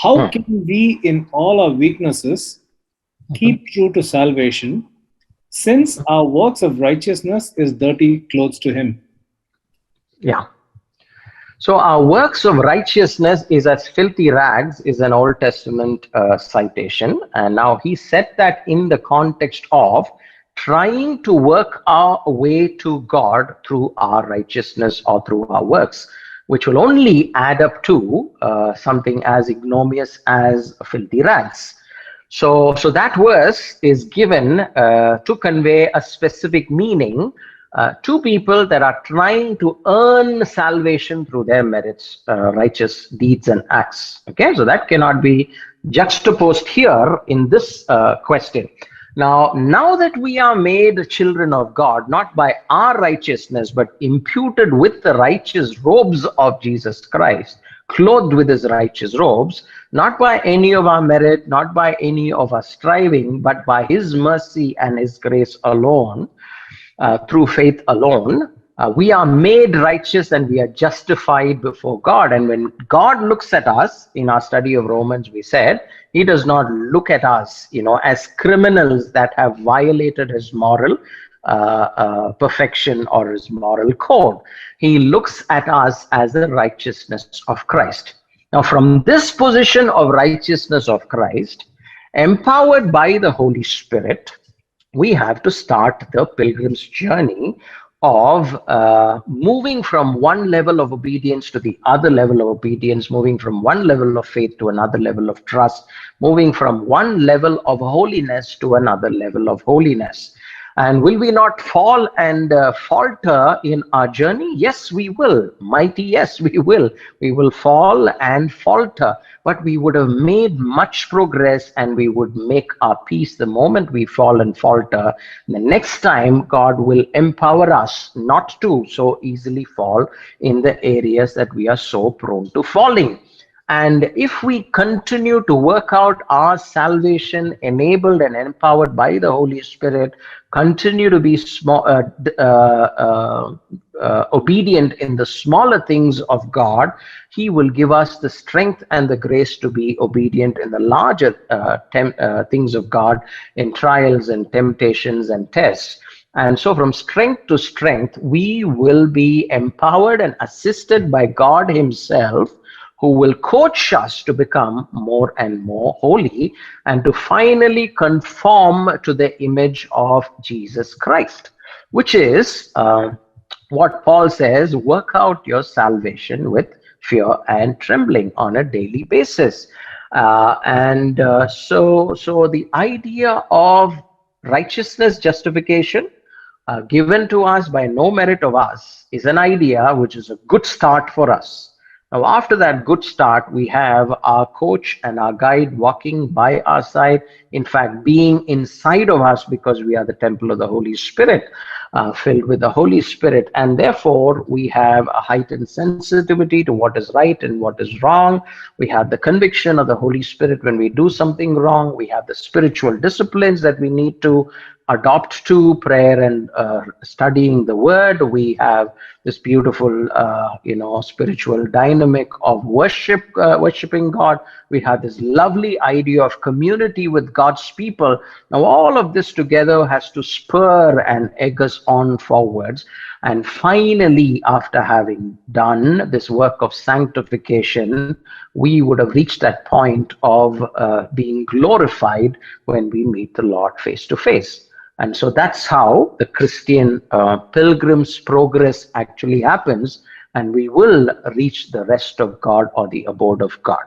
How can we, in all our weaknesses, keep true to salvation, since our works of righteousness is dirty clothes to him? Yeah. So our works of righteousness is as filthy rags is an Old Testament citation. And now he set that in the context of trying to work our way to God through our righteousness or through our works, which will only add up to something as ignominious as filthy rags. So that verse is given to convey a specific meaning to people that are trying to earn salvation through their merits, righteous deeds and acts. Okay, so that cannot be juxtaposed here in this question. Now that we are made children of God, not by our righteousness, but imputed with the righteous robes of Jesus Christ, clothed with his righteous robes, not by any of our merit, not by any of our striving, but by his mercy and his grace alone, through faith alone, we are made righteous and we are justified before God. And when God looks at us, in our study of Romans, we said, he does not look at us, as criminals that have violated his moral perfection or his moral code. He looks at us as the righteousness of Christ. Now, from this position of righteousness of Christ, empowered by the Holy Spirit, we have to start the pilgrim's journey of moving from one level of obedience to the other level of obedience, moving from one level of faith to another level of trust, moving from one level of holiness to another level of holiness. And will we not fall and falter in our journey? Yes, we will. Mighty, yes, we will. We will fall and falter, but we would have made much progress and we would make our peace the moment we fall and falter. The next time, God will empower us not to so easily fall in the areas that we are so prone to falling. And if we continue to work out our salvation enabled and empowered by the Holy Spirit, continue to be obedient in the smaller things of God, he will give us the strength and the grace to be obedient in the larger things of God, in trials and temptations and tests. And so from strength to strength, we will be empowered and assisted by God himself, who will coach us to become more and more holy and to finally conform to the image of Jesus Christ, which is what Paul says, work out your salvation with fear and trembling on a daily basis. So the idea of righteousness, justification, given to us by no merit of us, is an idea which is a good start for us. Now, after that good start, we have our coach and our guide walking by our side, in fact, being inside of us, because we are the temple of the Holy Spirit, filled with the Holy Spirit. And therefore, we have a heightened sensitivity to what is right and what is wrong. We have the conviction of the Holy Spirit when we do something wrong. We have the spiritual disciplines that we need to adopt to prayer and studying the word. We have this beautiful, spiritual dynamic of worshiping God. We have this lovely idea of community with God's people. Now, all of this together has to spur and egg us on forwards. And finally, after having done this work of sanctification, we would have reached that point of being glorified when we meet the Lord face to face. And so that's how the Christian pilgrim's progress actually happens, and we will reach the rest of God or the abode of God.